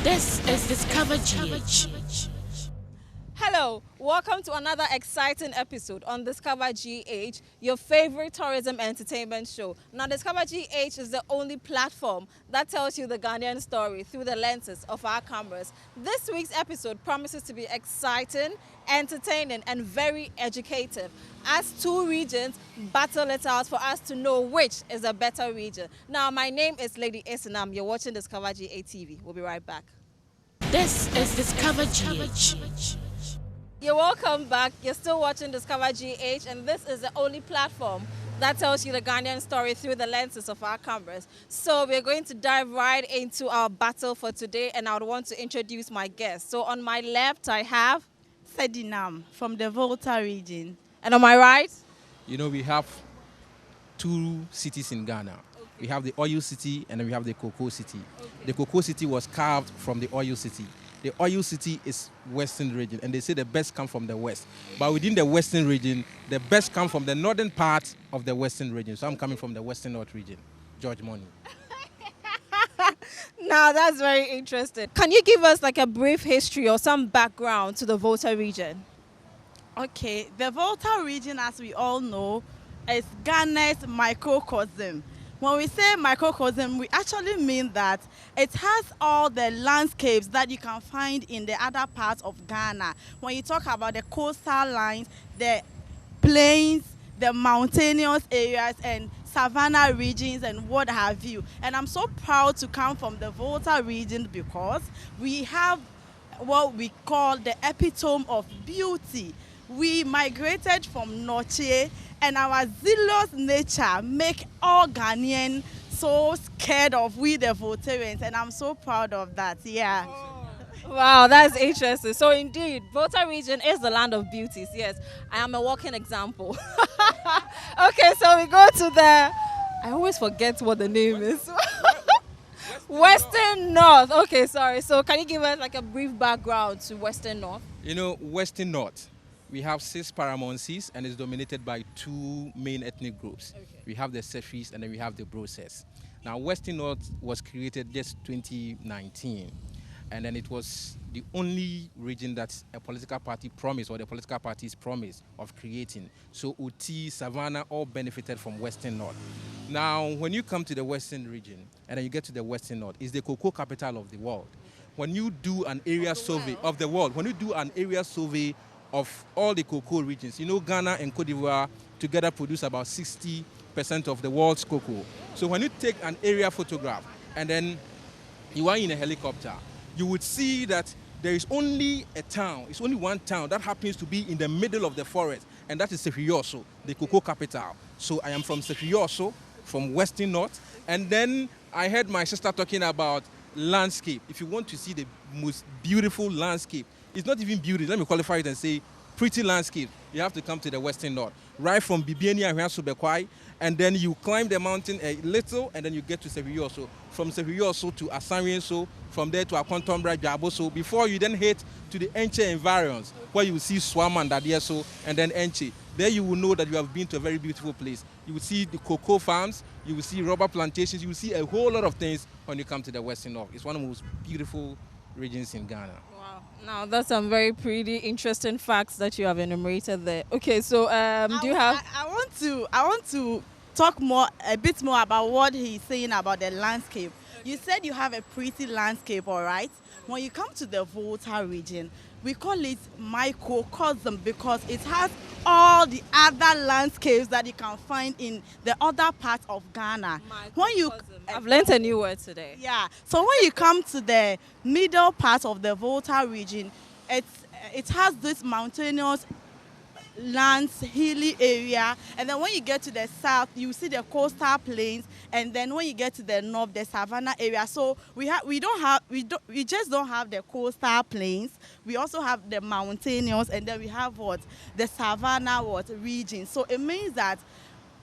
This is Discover GH. Hello, welcome to another exciting episode on Discover GH, your favorite tourism entertainment show. Now, Discover GH is the only platform that tells you the Ghanaian story through the lenses of our cameras. This week's episode promises to be exciting, entertaining, and very educative as two regions battle it out for us to know which is a better region. Now, my name is Lady Isinam. You're watching Discover GH TV. We'll be right back. This is Discover GH. You're welcome back. You're still watching Discover GH, and this is the only platform that tells you the Ghanaian story through the lenses of our cameras. So we're going to dive right into our battle for today, and I would want to introduce my guests. So on my left, I have Sedinam from the Volta region. and on my right, You know, we have two cities in Ghana. We have the oil city and then we have the cocoa city. The cocoa city was carved from the oil city. The oil city is western region, and they say the best come from the west. But within the western region, the best come from the northern part of the western region. So I'm coming from the western north region. George Money. now that's very interesting. Can you give us like a brief history or some background to the Volta region? Okay, the Volta region, as we all know, is Ghana's microcosm. When we say microcosm, we actually mean that it has all the landscapes that you can find in the other parts of Ghana. When you talk about the coastal lines, the plains, the mountainous areas, and savanna regions and what have you. And I'm so proud to come from the Volta region because we have what we call the epitome of beauty. We migrated from Noche, and our zealous nature make all Ghanaians so scared of we the Voltarians, and I'm so proud of that. Yeah. Wow, that's interesting. So indeed, Volta region is the land of beauties. Yes, I am a walking example. Okay, so we go to the, I always forget what the name is. Western North. Okay, sorry. So can you give us like a brief background to Western North? You know, western north, we have 6 paramountcies, and it's dominated by 2 main ethnic groups. Okay. We have the Sefis and then we have the Broses. Now, Western North was created just 2019, and then it was the only region that a political party promised, or the political parties promised of creating. So Uti, Savannah, all benefited from Western North. Now, when you come to the Western region, and then you get to the Western North, it's the cocoa capital of the world. When you do an area survey of the world, when you do an area survey of all the cocoa regions, you know, Ghana and Cote d'Ivoire together produce about 60% of the world's cocoa. So when you take an area photograph and then you are in a helicopter, you would see that there is only a town, it's only one town that happens to be in the middle of the forest, and that is Sefrioso, the cocoa capital. So I am from Sefrioso, from Western North, and then I heard my sister talking about landscape. If you want to see the most beautiful landscape, it's not even beauty, let me qualify it and say pretty landscape, you have to come to the Western North. Right from Bibiani and Subekwai, and then you climb the mountain a little, and then you get to Sefrioso. From Sefrioso to Asarienso, from there to Akontombra, Jaboso, before you then head to the Enche environs, where you will see Swam and Dadieso, and then Enche. There you will know that you have been to a very beautiful place. You will see the cocoa farms, you will see rubber plantations, you will see a whole lot of things when you come to the Western North. It's one of the most beautiful regions in Ghana. Wow. Now that's some very pretty interesting facts that you have enumerated there. Okay, so do you have? I want to talk a bit more about what he's saying about the landscape. You said you have a pretty landscape, all right? When you come to the Volta region, we call it microcosm because it has all the other landscapes that you can find in the other parts of Ghana. I've learned a new word today. Yeah. So when you come to the middle part of the Volta region, it has this mountainous lands, hilly area, and then when you get to the south, you see the coastal plains, and then when you get to the north, the savanna area. So we just don't have the coastal plains. We also have the mountainous, and then we have the savanna region. So it means that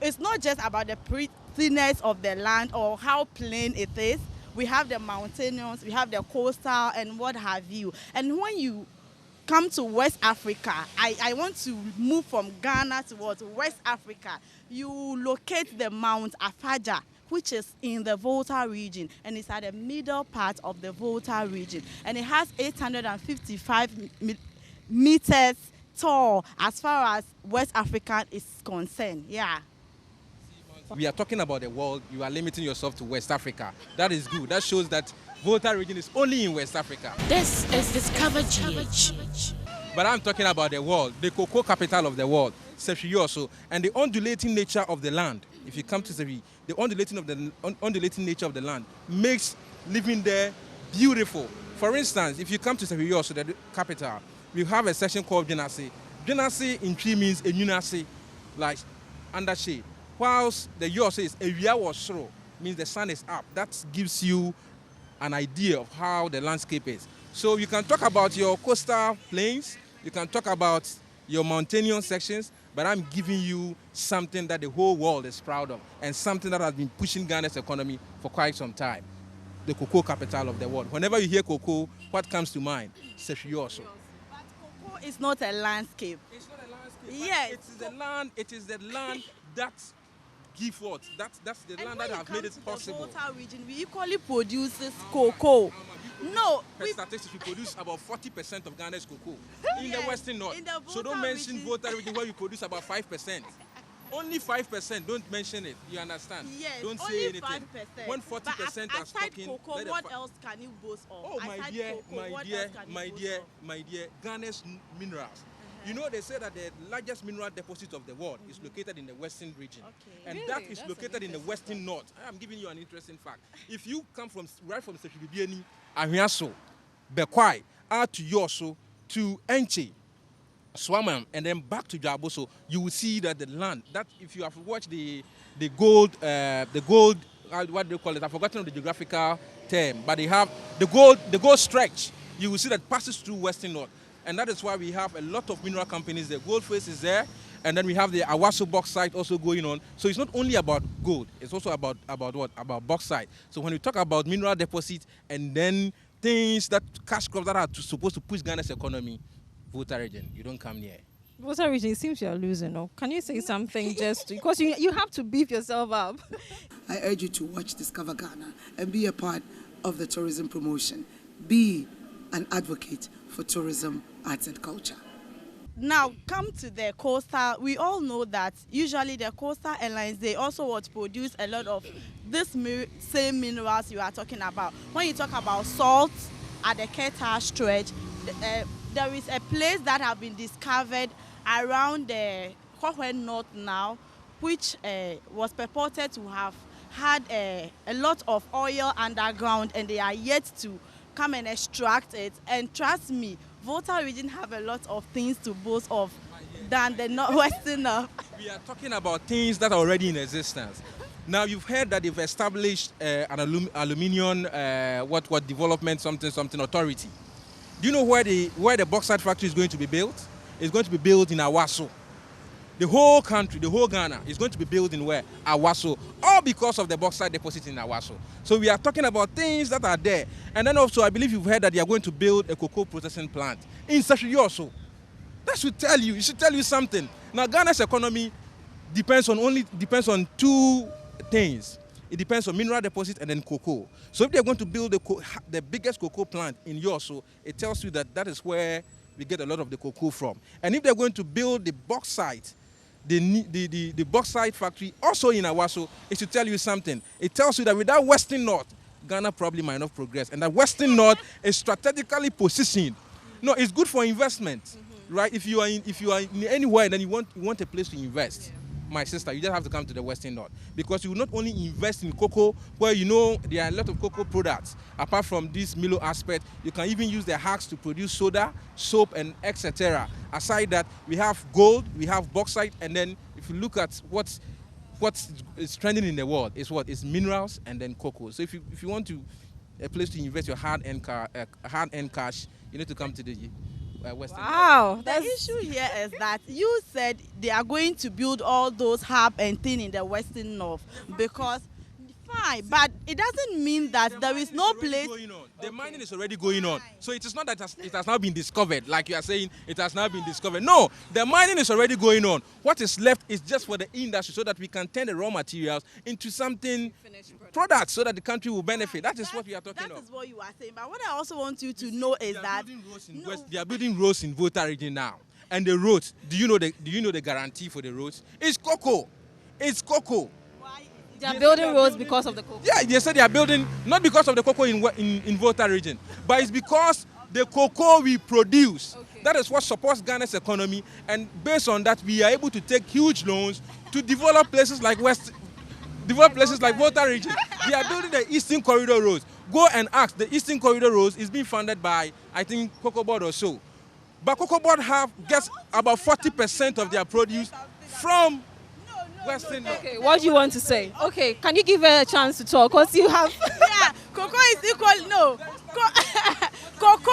it's not just about the prettiness of the land or how plain it is. We have the mountainous, we have the coastal, and what have you. And when you come to West Africa, I want to move from Ghana towards West Africa. You locate the Mount Afaja, which is in the Volta region, and it's at the middle part of the Volta region, and it has 855 meters tall as far as West Africa is concerned. Yeah. We are talking about the world. You are limiting yourself to West Africa. That is good. That shows that Volta region is only in West Africa. This is Discover GH. But I'm talking about the world, the cocoa capital of the world, Sefi also, and the undulating nature of the land. If you come to Sefi, the undulating nature of the land makes living there beautiful. For instance, if you come to Sefi also, the capital, we have a section called Genasi. Genasi in tree means a unasi, like under shade. Whilst the Yose is Ewia was slow, means the sun is up. That gives you an idea of how the landscape is. So you can talk about your coastal plains, you can talk about your mountainous sections, but I'm giving you something that the whole world is proud of and something that has been pushing Ghana's economy for quite some time. The cocoa capital of the world. Whenever you hear cocoa, what comes to mind? Sefiyoso. But cocoa is not a landscape. It's not a landscape. Yes. It is the land that give what? That's the land that have made it possible. The Volta region, we equally produces cocoa. No, per statistics, we produce about 40% of Ghana's cocoa in the Yes, Western North. in the So don't Volta mention region. Volta region where we produce about 5%. Only 5%. Don't mention it. You understand? yes, Don't only say anything. 5%. When 40% are aside talking, cocoa, let the what fa- else can you boast of? Oh my Aside dear, cocoa, my what dear, else can you my boast dear, of? my dear, Ghana's minerals. You know, they say that the largest mineral deposit of the world is located in the western region. Okay. And Really? that is That's an located in the interesting western north. I am giving you an interesting fact. If you come from right from Sefibibiani, Ahiaso, Bekwai, out to Yoso, to Enche, Swamam, and then back to Jaboso, you will see that the land, that if you have watched the gold, what do they call it? I've forgotten the geographical term, but they have the gold stretch. You will see that passes through Western North. And that is why we have a lot of mineral companies. The gold face is there, and then we have the Awaso bauxite also going on. So it's not only about gold, it's also about what? About bauxite. So when we talk about mineral deposits and then things that cash crops that are supposed to push Ghana's economy, Volta region, you don't come near. Volta region, it seems you are losing. No? Can you say something just because you have to beef yourself up? I urge you to watch Discover Ghana and be a part of the tourism promotion. Be an advocate for tourism, arts and culture. Now, come to the coastal. We all know that usually the coastal airlines, they also would produce a lot of this same minerals you are talking about. When you talk about salt at the Keta stretch, there is a place that have been discovered around the Kohwe North now, which was purported to have had a lot of oil underground, and they are yet to come and extract it. And trust me, Volta region have a lot of things to boast of than the Western North. We are talking about things that are already in existence. Now you've heard that they've established an aluminium development something authority. Do you know where the bauxite factory is going to be built? It's going to be built in Awaso. The whole country, the whole Ghana is going to be built in where? Awaso. All because of the bauxite deposit in Awaso. So we are talking about things that are there. And then also I believe you've heard that they are going to build a cocoa processing plant in Sefiyoso. That should tell you. It should tell you something. Now Ghana's economy depends on two things. It depends on mineral deposit and then cocoa. So if they're going to build the biggest cocoa plant in Yoso, it tells you that that is where we get a lot of the cocoa from. And if they're going to build the bauxite, the bauxite factory also in Awaso, it should tell you something. It tells you that without Western North, Ghana probably might not progress. And that Western North is strategically positioned. No, it's good for investment, right? If you are in anywhere, then you want a place to invest. My sister, you just have to come to the Western North, because you will not only invest in cocoa, where you know there are a lot of cocoa products. Apart from this Milo aspect, you can even use the husk to produce soda, soap, and etc. Aside that, we have gold, we have bauxite, and then if you look at what is trending in the world, is what is minerals and then cocoa. So if you want a place to invest your hard-earned cash, you need to come to the Western North. Wow, The issue here is that you said they are going to build all those hub and thing in the Western North, because Fine, but it doesn't mean that there is no place. The mining is already going on. So it is not that it has now been discovered, like you are saying, it has now been discovered. No, the mining is already going on. What is left is just for the industry so that we can turn the raw materials into something, products, so that the country will benefit. That is what we are talking about. That is what you are saying. But what I also want you to know is that they are building roads in Volta region now. And the roads, do you know the guarantee for the roads? It's cocoa. It's cocoa. They are building roads because of the cocoa. Yeah, they said they are building not because of the cocoa in Volta region, but it's because the cocoa we produce. Okay. That is what supports Ghana's economy, and based on that, we are able to take huge loans to develop places like Volta region. They are building the Eastern Corridor roads. Go and ask. The Eastern Corridor roads is being funded by, I think, Cocoa Board or so. But Cocoa Board gets about 40% of their produce from Western. Okay, what do you want to say? Okay, can you give her a chance to talk? Because you have. Yeah, cocoa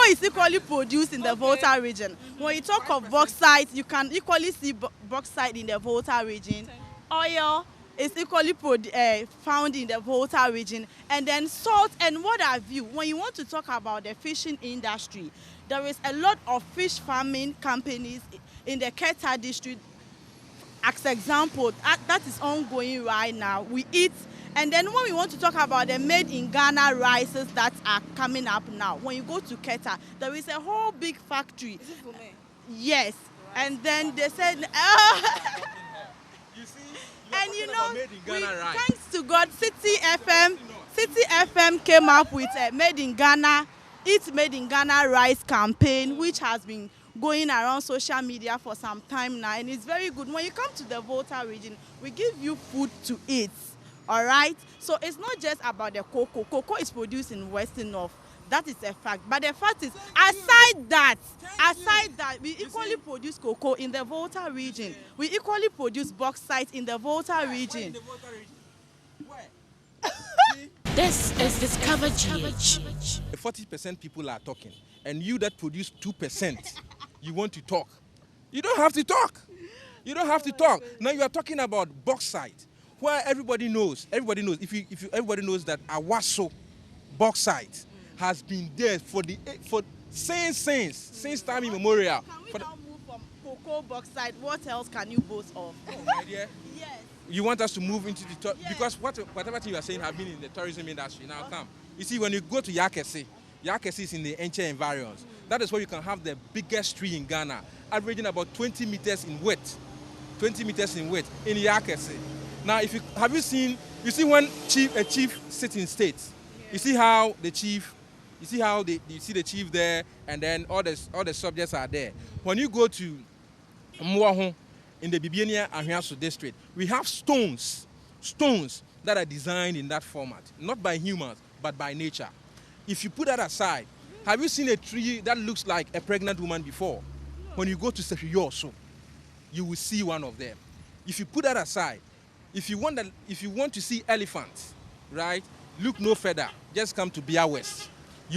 is equally produced in the Volta region. When you talk of bauxite, you can equally see bauxite in the Volta region. Oil is equally found in the Volta region. And then salt and what have you. When you want to talk about the fishing industry, there is a lot of fish farming companies in the Keta district. As example, that is ongoing right now. We eat, and then when we want to talk about the made in Ghana rices that are coming up now, when you go to Keta, there is a whole big factory. Is it for me? Yes, right. And then they said, you see, and you know, thanks to God, City FM came up with a Made in Ghana, It's Made in Ghana rice campaign, which has been going around social media for some time now, and it's very good. When you come to the Volta region, we give you food to eat, all right? So it's not just about the cocoa. Cocoa is produced in Western North. That is a fact. But the fact is, aside that, we equally produce cocoa in the Volta region. We equally produce bauxite in the Volta region. This is Discover GH. 40% people are talking, and you that produce 2%, you want to talk. You don't have to talk. You don't have to talk. Now you are talking about bauxite, where everybody knows. Everybody knows. Everybody knows that Awaso bauxite has been there since time immemorial. Can we now move from cocoa bauxite? What else can you boast of? Oh, my dear. Yes. You want us to move into the because whatever thing you are saying have been in the tourism industry. Now come. You see, when you go to Yakese is in the Enche environs. That is where you can have the biggest tree in Ghana, averaging about 20 meters in width. 20 meters in width in Yakese. Now, you see when a chief sits in state, you see how the chief, you see the chief there, and then all the subjects are there. When you go to Mwaho in the Bibiania Ahiasu district, we have stones that are designed in that format, not by humans, but by nature. If you put that aside, have you seen a tree that looks like a pregnant woman before? When you go to Sefiyoso, you will see one of them. If you put that aside, if you want to see elephants, right, look no further. Just come to Bia West,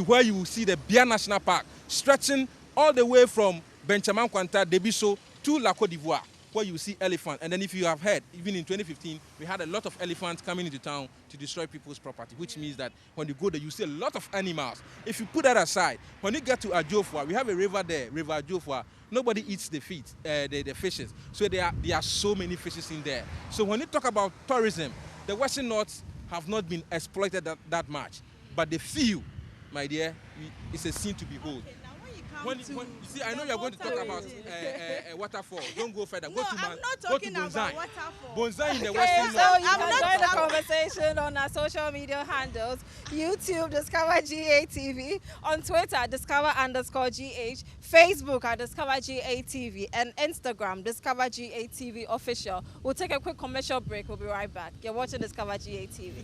where you will see the Bia National Park stretching all the way from Benchaman Kwanta, Debiso to La Côte d'Ivoire, where you see elephants. And then if you have heard, even in 2015, we had a lot of elephants coming into town to destroy people's property, which means that when you go there, you see a lot of animals. If you put that aside, when you get to Ajofwa, we have a river there, River Ajofwa. Nobody eats the fishes. So there are so many fishes in there. So when you talk about tourism, the Western North have not been exploited that much. But the few, my dear, it's a scene to behold. You see, I know you're going to talk about a waterfall. Don't go further. No, I'm not talking about waterfall. Bonsai in the Okay, Western so North. you can join the conversation on our social media handles: YouTube, Discover GATV; on Twitter, Discover_GH; Facebook at Discover GATV; and Instagram, Discover GATV Official. We'll take a quick commercial break. We'll be right back. You're watching Discover GATV.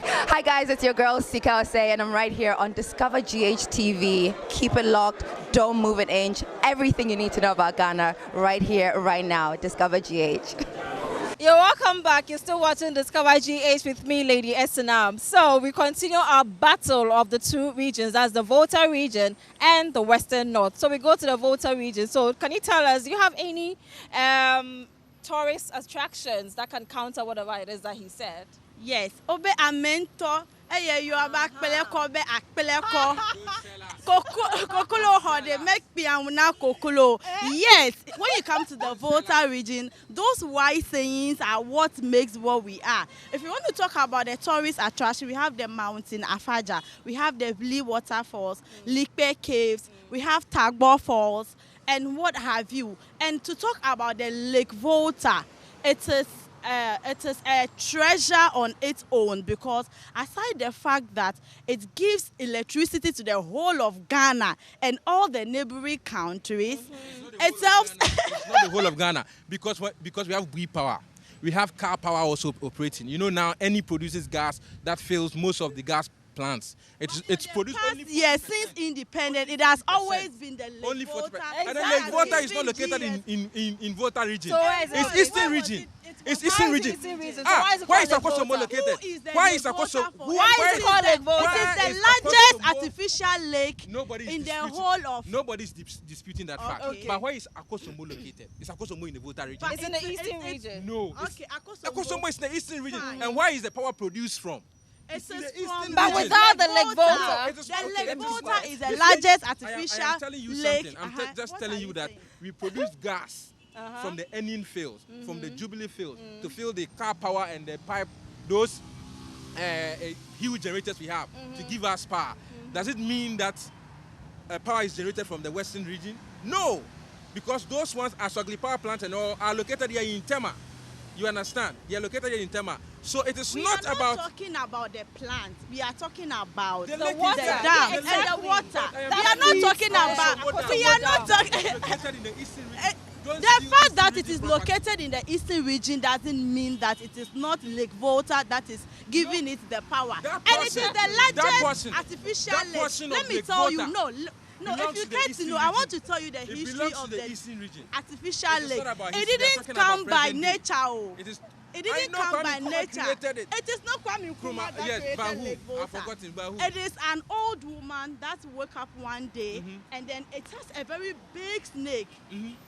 Hi guys, it's your girl Sika Osei, and I'm right here on Discover GH TV. Keep it locked, don't move an inch. Everything you need to know about Ghana right here, right now. Discover GH. You're welcome back. You're still watching Discover GH with me, Lady Esinam. So we continue our battle of the two regions. That's the Volta region and the Western North. So we go to the Volta region. So can you tell us, do you have any tourist attractions that can counter whatever it is that he said? Yes. Obe a mentor. Eye you are back peleko be akpeleko. Kokolo ho de make piamuna kokolo. Yes, when you come to the Volta region, those wise sayings are what makes what we are. If you want to talk about the tourist attraction, we have the mountain Afaja, we have the Blee waterfalls, Likpe caves, we have Tagbo falls, and what have you. And to talk about the Lake Volta, it is a treasure on its own, because aside the fact that it gives electricity to the whole of Ghana and all the neighboring countries, it helps. It's not the whole of Ghana, because we have we power. We have car power also operating. You know, now any produces gas that fills most of the gas plants. It's produced only 40%. Yes, since independent, it has always been the Lake Only Volta. 40%. And then Lake Volta is not located in Volta region. So where is it? It's Eastern region. It's Eastern region. Why is Akosomo located? Why is it called Lake Volta? It is the largest artificial lake in the whole of. Nobody's disputing that fact. Okay. But where is Akosomo located? Is Akosomo in the Volta region? It's in the eastern region. No. Okay, Akosomo is in the Eastern region. Fine. And where is the power produced from? It's in the from Eastern But region. without the Lake Volta, the Lake Volta is the You see, largest I artificial am telling you lake. something. I'm just What telling are you that saying? we produce gas from the Enin fields, from the Jubilee fields, to fill the car power and the pipe, those huge generators we have to give us power. Does it mean that power is generated from the Western region? No, because those ones are Sogli power plants and all are located here in Tema. You understand? They are located here in Tema. So it is We not are about talking about the plant. We are talking about The the lake is water, there. dam, The and lake- the water. But I am We are not telling you, talking about. We are not talking. located in the Eastern region. Don't The steal fact Eastern that it region is property. located in the eastern region doesn't mean that it is not Lake Volta that is giving it the power. That And it is portion- the that largest portion- artificial that lake. portion of Let me Lake tell you, Volta no, belongs if you to the get to Eastern know, I want to region. tell you the It history belongs to of the the Eastern region. artificial It is lake. not about It history, we are didn't talking about come by present day. nature. Oh. It is. It I didn't know come Kwame by Nkrumah nature. created it. It is not Kwame Nkrumah that Yes, created by who? Lake Volta. I've forgotten, by who? It is an old woman that woke up one day and then it has a very big snake.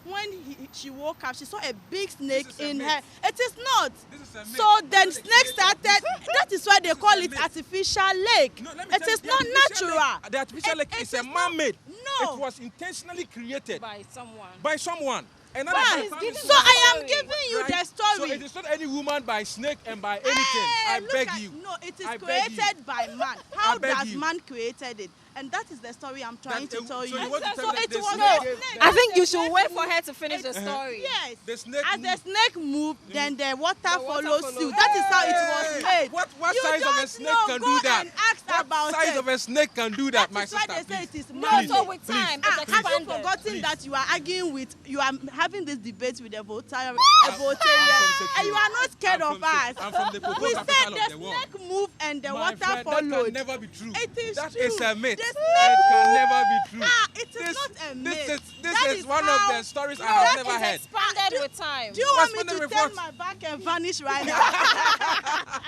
When she woke up, she saw a big snake This is a in myth. her. It is not. This is a myth. So then This is a snake myth. started. That is why they This call is a it myth. artificial lake. No, let me It tell you, is the not artificial natural. lake- the artificial lake It is a is not- man-made. No. It was intentionally created by someone. by someone. And that Why? is the family So I am story. giving you right? the So story. it is not any woman by snake and by anything. Hey, I look beg at- you. No, it is I beg you. created by man. How beg does you. man created it? And that is the story I'm trying That- to tell so you. you want to So tell me it the was snake no. gave- I think you should wait for her to finish the story. Yes. The snake As the moved. snake moved, then the water water follows follows. suit. That is how it was Hey, made. What You size of a don't snake know. can Go do that? and ask What about size it. of a snake can do that, my That is why sister? they say Please. it is No, man. so with time, it's Have you expanded. forgotten that you are arguing with, you are having this debate with the Voltarian, I'm from and you are not scared I'm of from us. I'm from the We Popo said capital the of the world. snake moved and the My water friend, that followed. can never be true. It is That true. is a myth. The It snake can never be true. It is This- not a myth. This That is one how- of the stories I No, have that never is heard. Expanded with time. Do you want me Responding to with turn what? my back and vanish right now?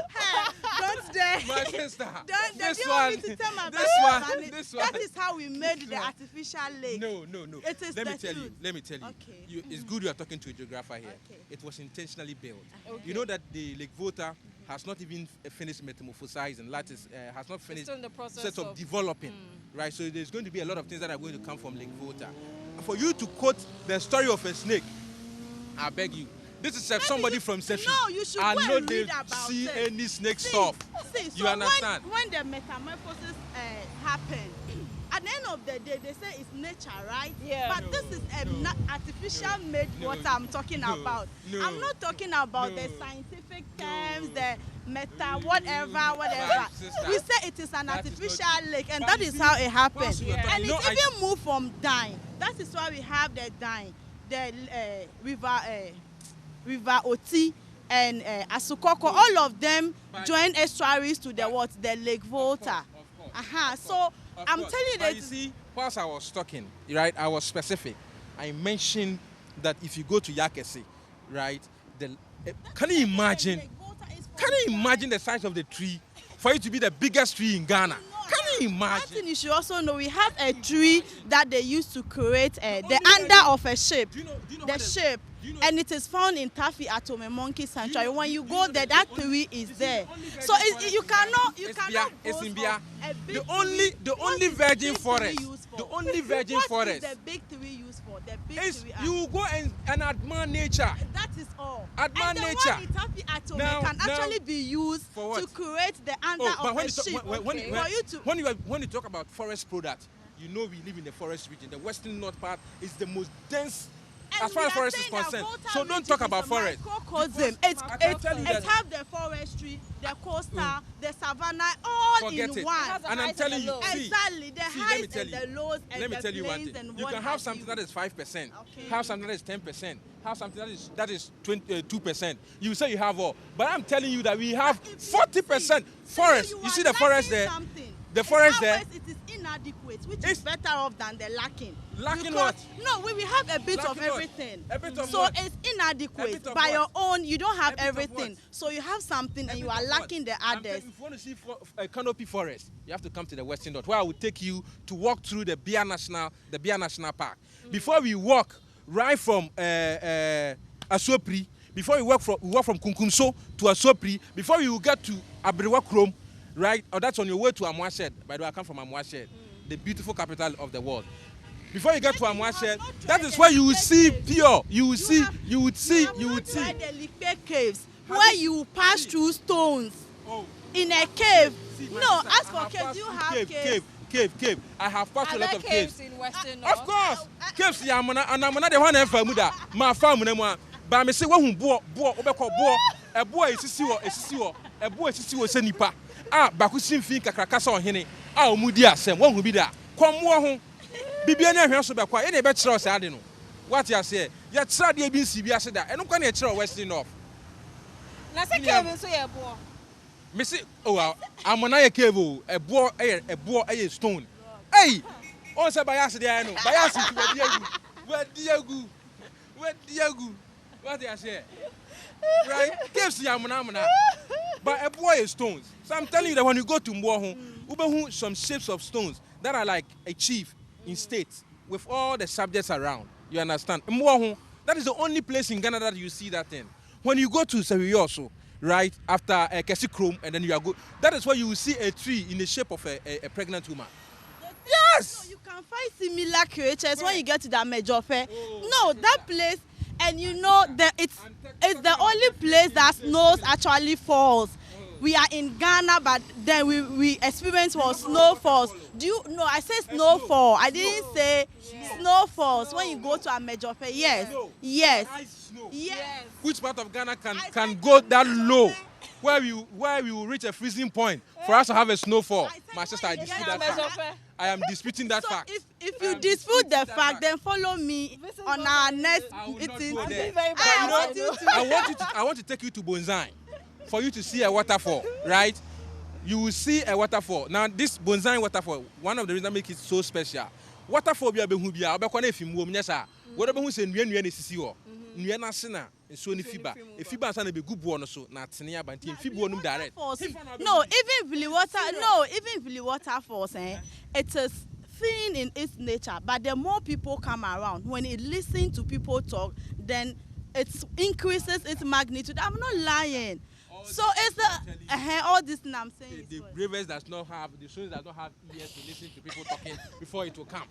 Hey, don't dare. My sister. Don't This do you want one. me to turn my This back one. and vanish? This That one. is how we made the artificial lake. No. It is Let me the tell you. truth. Let me tell you. Okay. It's good you are talking to a geographer here. Okay. It was intentionally built. You know that the Lake Volta has not even finished metamorphosizing. That is, has not finished still in the process process of of- developing. Right. So there's going to be a lot of things that are going to come from Lake Volta. For you to quote the story of a snake, I beg you. This is somebody from Sefi. No, you should I go know and they read about see it. any snake See, stuff. see, You so understand? When the metamorphosis happened, at the end of the day, they say it's nature, right? Yeah. But this is a artificial made no, water I'm talking no, about. no, I'm not talking about the no, scientific terms, the whatever. sister, We say it is an that is artificial not- lake, and But that you is see, how it happened. once you are talking- And you know, it even moved from Dine. That is why we have the Dine, the river Oti, and Asukoko. All of them But- join estuaries to the what? The Lake Volta. Of course. So Of I'm course. telling you But that. you see, whilst I was talking, right, I was specific. I mentioned that if you go to Yakese, right, can you imagine? Can you imagine the size of the tree for it to be the biggest tree in Ghana? Can you imagine? I think you should also know we have a tree that they used to create the under of a ship. Do you know The shape, and it is found in Taffy Atome Monkey Sanctuary. When you go there, that tree is there. So you cannot boast of a big tree. The What only is virgin big forest. tree used for? The only virgin What forest. is the big tree used for? The big Is tree. you go and admire nature. That is all. Admire and the nature. one in Taffy Atome Now- can now- actually be used For what? to create the under Oh, but of when a you, talk, sheep. when you talk about forest products, you know we live in the forest region. The western north part is the most dense as far as forest is concerned. So don't talk about forest. Microcosm. I can tell you It that- have the forestry, the coastal, the savannah, all Forget in it. one. Has a And I'm highs telling and you, the lows. see, Exactly, the see, highs let me tell and you. the lows and Let me the tell you one plains thing. and You what can have have something you. that is 5%, Okay. have something that is 10%, have something that is 2%. You say you have all, but I'm telling you that we have 40% forest. You see the forest there? The forest there. It is inadequate, which It's- is better off than the lacking. Lacking Because- what? No, we have a bit of Lacking what? everything. A bit of so what? it's A bit inadequate. of By what? your own, you don't have A bit of everything. what? So you have something and you are Everything what? lacking the I'm others. telling you, if you want to see a canopy forest, you have to come to the Western Dot, where I will take you to walk through the Bia National Park. Before we walk right from Asopri, before we walk from Kunkumso to Asopri, before we will get to Abriwa Krom, right? Or that's on your way to Amwashed. By the way, I come from Amwashed, the beautiful capital of the world. Before you get to Amwashed, that is where you will see pure. You would see. The Lipe caves, Have where you- you pass see. through stones Oh. in a cave. See, my No, sister, as I for have caves, passed you through have cave. I have passed Are through a lot there of caves caves. in Western North? Of course, caves ya amana de hwan enfa mu da. Ma fa mu na mu a. Ba me se wahu bo obekọ bo. Ebo esisi wo se nipa. Ah, baku simfin kakraka sa ohene. Ah, omudi asem, wahu bi da. Kwamwo ho. Bibia na hwe so bekwa. E na be kire o se ade no. What you say? Ya kire de bi nsi bi ase da. Eno kwa na kire Western North. Na se cave nso ye bo. Me say, oh, amana ye cave o. Ebo stone. Hey! On say bias there no. Bias to wadi agu. What you say? Right? Caves ya amana. But ebo is stones. So I'm telling you that when you go to Mboho, ubehu some shapes of stones that are like a chief in state with all the subjects around. You understand? Mboho, that is the only place in Ghana that you see that thing. When you go to Seviyo also, right, after Kesi Chrome, and then you are good, that is where you will see a tree in the shape of a pregnant woman. Yes! So you can find similar creatures when you get to that major fair. No, that place, and you know that it's the only place that snows actually falls. We are in Ghana, but then we experience was snowfalls. Do you know? I said snowfall. I didn't say snowfalls. When you go to a major fair, yes, yes, Ice snow. yes. Which part of Ghana can go that low, where we will reach a freezing point for us to have a snowfall? My sister, I dispute that fact. I am disputing that So fact. if you dispute the fact, then follow me on our next I will not meeting. go there. very But you know, bad, I know. I want to take you to Bonsai for you to see a waterfall, right? You will see a waterfall. Now, this Bonsai waterfall, one of the reasons that make it so special. Waterfall be abehu bia obekwa na efim wo mnyesa. Wo abehu se nua na sisi ho. Nua na se na nso ne fiba. Efiba ansa na be gubuo no so na atene abanti fibuo num direct. No, even Vili waterfalls, it is thin in its nature. But the more people come around, when it listens to people talk, then it increases its magnitude. I'm not lying. So it's all this thing I'm saying. The rivers does not have, the stones does not have ears to listen to people talking before it will come.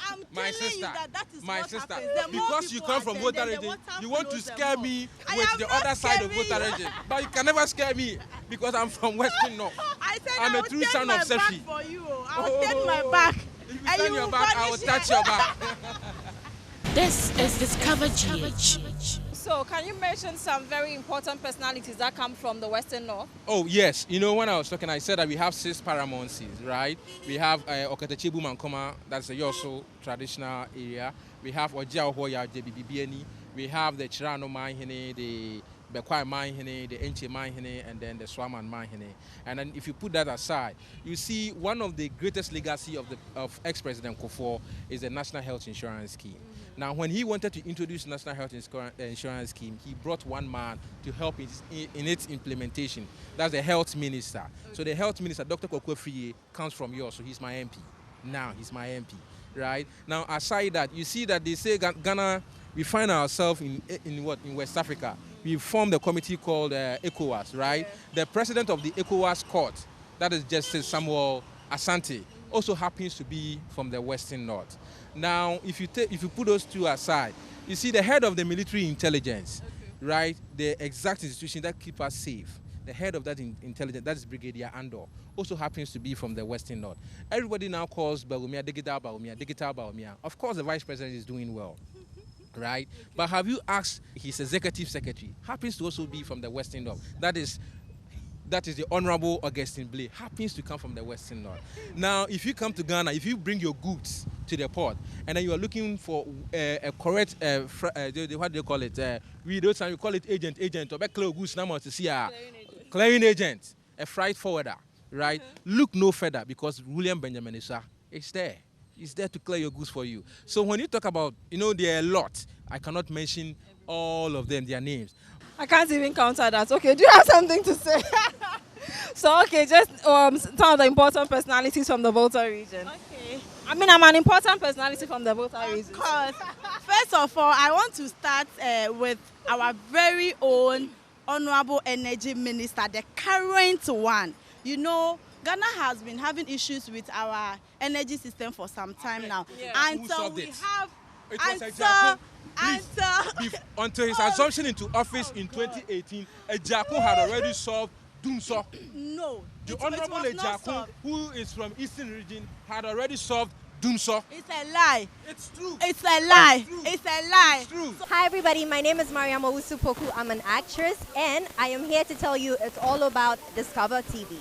I'm My telling sister, you that is my what sister, happens. The more because you people come from are Volta there, the region, water you want to flows the scare more. me I with am the not other side of scaring Volta you. region. But you can never scare me because I'm from Western North. I said I'm I a will true turn son my of back Sefi. for you. I will turn my back. If you And turn you your will back, I will vanish. touch your back. This is Discover GH. So, can you mention some very important personalities that come from the Western North? Oh, yes. You know, when I was talking, I said that we have 6 paramountcies, right? We have Okatechebu Mankoma, that's a Yoso traditional area. We have Ojia Ohoya, JBBBNI. We have the Chirano Mahine, the Bekwai Manhine, the Enche Manhine, and then the Swaman Manhine. And then if you put that aside, you see one of the greatest legacy of ex-President Kufuor is the National Health Insurance Scheme. Now, when he wanted to introduce National Health Insurance Scheme, he brought one man to help in its implementation. That's the Health Minister. So the Health Minister, Dr. Kokwe, comes from yours, so he's my MP. Now, he's my MP, right? Now, aside that, you see that they say Ghana, we find ourselves in West Africa. We formed a committee called ECOWAS, right? The president of the ECOWAS court, that is Justice Samuel Asante, also happens to be from the Western North. Now, if you put those two aside, you see the head of the military intelligence, right? The exact institution that keeps us safe. The head of that intelligence, that is Brigadier Andor, also happens to be from the Western North. Everybody now calls Bawumia Digital Bawumia. Of course, the vice president is doing well. Right? But have you asked his executive secretary? Happens to also be from the Western North. That is the Honorable Augustine Blay. Happens to come from the Western North. Now, if you come to Ghana, if you bring your goods to the port, and then you are looking for a correct, what do you call it? We call it agent, or goods number to see a clearing agent, a freight forwarder, right? Look no further, because William Benjamin is there. Is there to clear your goods for you. So when you talk about, there are a lot. I cannot mention all of them, their names. I can't even counter that. Okay, do you have something to say? So, okay, just some of the important personalities from the Volta region. Okay. I mean, I'm an important personality from the Volta region. Of course. First of all, I want to start with our very own Honorable Energy Minister, the current one. Ghana has been having issues with our energy system for some time now. Yeah. And so we have until his assumption into office in 2018, Ejakun had already solved Dumso. No. The Honorable Ejakun, who is from Eastern region, had already solved Dumso. It's a lie. It's true. It's a lie. It's a lie. It's true. Hi everybody, my name is Mariama Usupoku. I'm an actress and I am here to tell you it's all about Discover TV.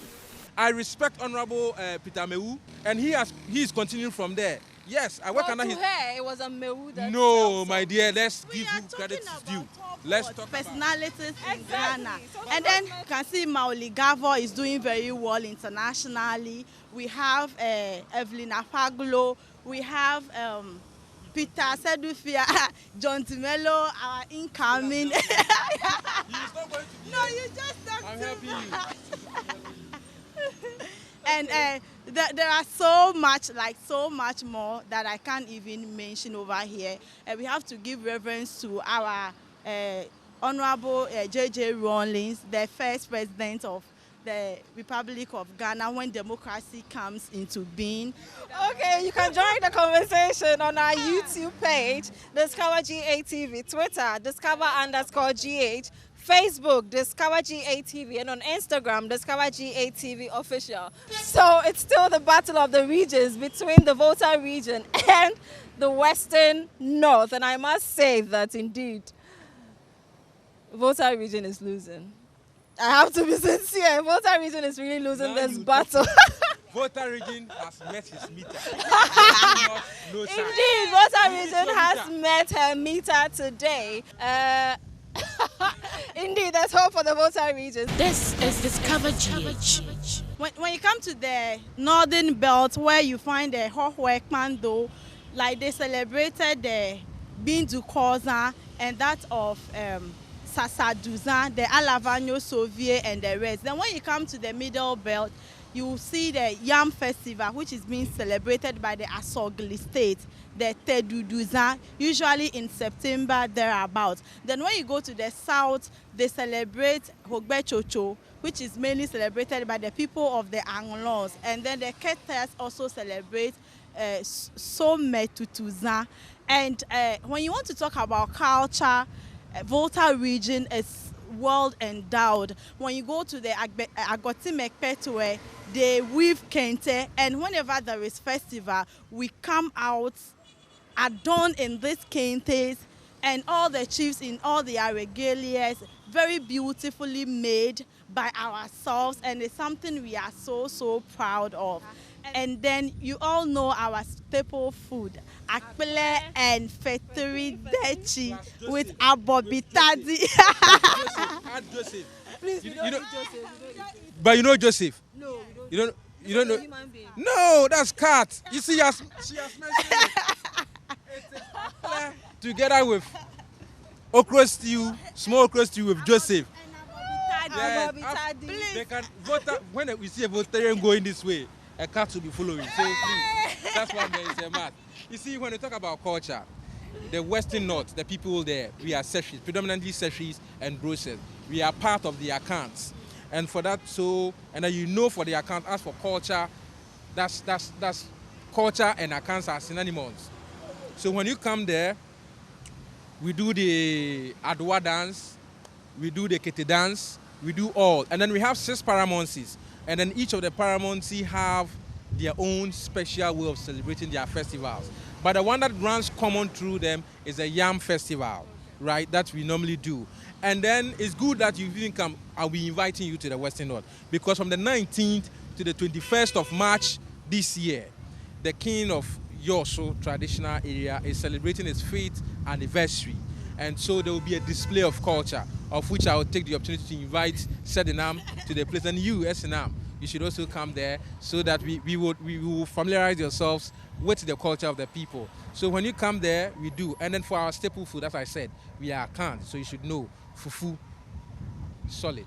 I respect Honorable Peter Mewu, and he is continuing from there. Yes, I work under his. It was a Mewu that No, my dear, let's We give are you credit talking due. about Let's top talk personalities in Ghana. So And then you can see Maoli Gavo is doing very well internationally. We have Evelyn Apaglo. We have Peter Sedufia, John Timelo, our incoming. He's not going to be No, here. you just talked I'm too helping you. much. And there are so much more that I can't even mention over here. We have to give reverence to our Honorable J.J. Rawlings, the first president of the Republic of Ghana when democracy comes into being. Okay, you can join the conversation on our YouTube page, Discover GA TV, Twitter, Discover_GH, Facebook, Discover GATV, and on Instagram, Discover GATV Official. So it's still the battle of the regions between the Volta region and the Western North. And I must say that indeed, Volta region is losing. I have to be sincere. Volta region is really losing this battle. Volta region has met his meter. Indeed, Volta region has met her meter today. Indeed, there's hope for the Volta region. This is Discover GH. When you come to the northern belt where you find the Hohwe Kmando, like they celebrated the Bindu Koza and that of Sasaduzan, the Alavanyo Soviet and the rest. Then when you come to the middle belt, you will see the Yam Festival, which is being celebrated by the Asogli state, the Teduduzan, usually in September thereabouts. Then when you go to the south, they celebrate Hogbe Chocho, which is mainly celebrated by the people of the Anglons. And then the Ketes also celebrate Sometutuzan. And when you want to talk about culture, Volta region is well endowed. When you go to the Agoti Mekpetwe, they weave kente, and whenever there is festival, we come out adorned in these kentes, and all the chiefs in all their regalias, very beautifully made by ourselves, and it's something we are so proud of. And then you all know our staple food, akpele and fetiri dechi with abobitadi. Joseph. Please, You- we don't you know- eat Joseph. But you know Joseph? No, we don't. You don't know? Human being. No, that's cat. You see, she has mentioned it. It's a akpele together with okra stew, small okra stew with Joseph. Yes, Abobitadi. they can when we see a Voltarian going this way, a cat will be following. So please, that's why there is a mat. You see, when we talk about culture, the Western North, the people there, we are Seshes, predominantly Seshes and Brussels. We are part of the accounts. And for that, and then you know for the account, as for culture, that's culture and accounts are synonymous. So when you come there, we do the Adwa dance, we do the Kete dance, we do all. And then we have 6 paramouncies. And then each of the paramouncies have their own special way of celebrating their festivals. But the one that runs common through them is a Yam festival, right, that we normally do. And then it's good that you even come. I'll be inviting you to the Western North, because from the 19th to the 21st of March this year, the king of Yoso traditional area is celebrating its 5th anniversary. And so there will be a display of culture, of which I will take the opportunity to invite Sedinam to the place. And you, Esinam, you should also come there, so that we will familiarize yourselves with the culture of the people. So when you come there, we do. And then for our staple food, as I said, we are Akan, so you should know fufu, solid.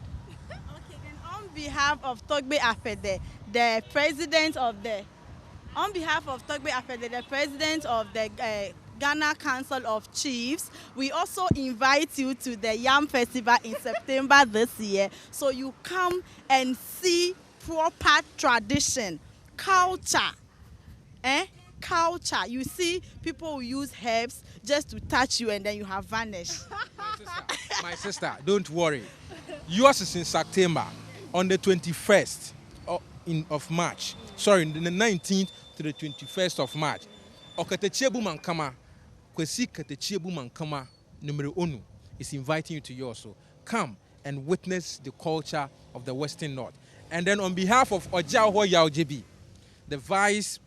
Okay, then on behalf of Togbe Afede, the president of the Ghana Council of Chiefs, we also invite you to the Yam Festival in September this year. So you come and see proper tradition, culture. Culture. You see, people will use herbs just to touch you and then you have vanished. My sister, don't worry. Yours is in September, on the 21st of March. Sorry, the 19th to the 21st of March. Okatechiebu Mankama, Kwesi Katechiebu Mankama, numero 1 is inviting you to yours. So come and witness the culture of the Western North. And then on behalf of Ojaho Yaojebi, the Vice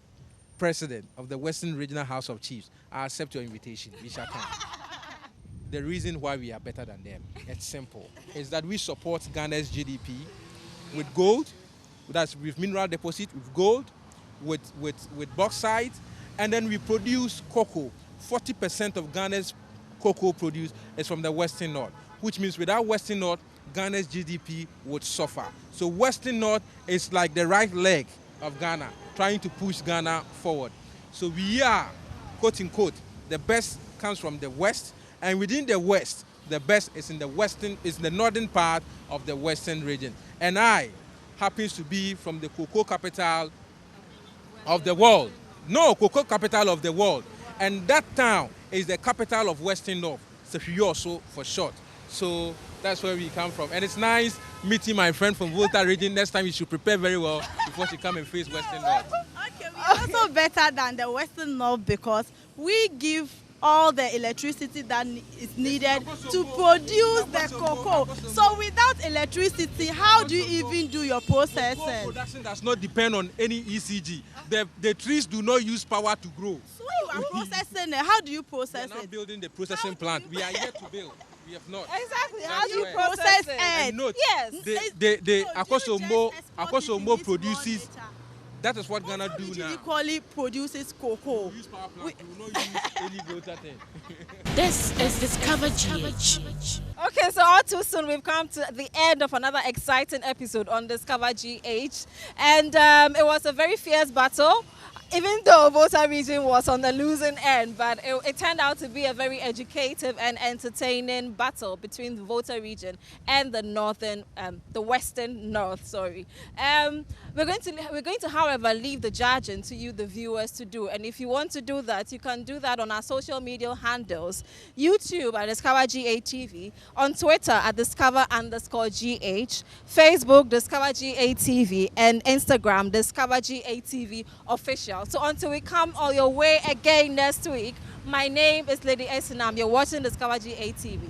President of the Western Regional House of Chiefs, I accept your invitation. We shall come. The reason why we are better than them, it's simple, is that we support Ghana's GDP with gold, that's with mineral deposit, with gold, with bauxite, and then we produce cocoa. 40% of Ghana's cocoa produce is from the Western North, which means without Western North, Ghana's GDP would suffer. So Western North is like the right leg of Ghana, trying to push Ghana forward. So we are, quote unquote, the best comes from the West, and within the West, the best is in the northern part of the Western region. And I happens to be from the cocoa capital of the world. No, cocoa capital of the world. And that town is the capital of Western North, Sefioso for short. So that's where we come from. And it's nice meeting my friend from Volta region. Next time you should prepare very well before you come and face Western North. Okay, we are also better than the Western North because we give all the electricity that is needed to produce the cocoa. So without electricity, how do you even do your processing? Cocoa production does not depend on any ECG. The trees do not use power to grow. So you are processing it. How do you process We are now it? building the processing plant. We are yet to build. We have not. Exactly. How That's do you why. process it? And note, Yes. Akosomo produces. That is what Ghana do now. Equally produces cocoa. We use power plant. We will not use any Volta thing. This is Discover GH. Okay, so all too soon we've come to the end of another exciting episode on Discover GH. And it was a very fierce battle. Even though Volta region was on the losing end, but it turned out to be a very educative and entertaining battle between the Volta region and the Western North. Sorry. We're going to, however, leave the judging to you, the viewers, to do. And if you want to do that, you can do that on our social media handles: YouTube at Discover GH TV, on Twitter at Discover_GH, Facebook Discover GH TV, and Instagram Discover GH TV Official. So until we come all your way again next week, my name is Lady Esinam. You're watching Discover GH TV.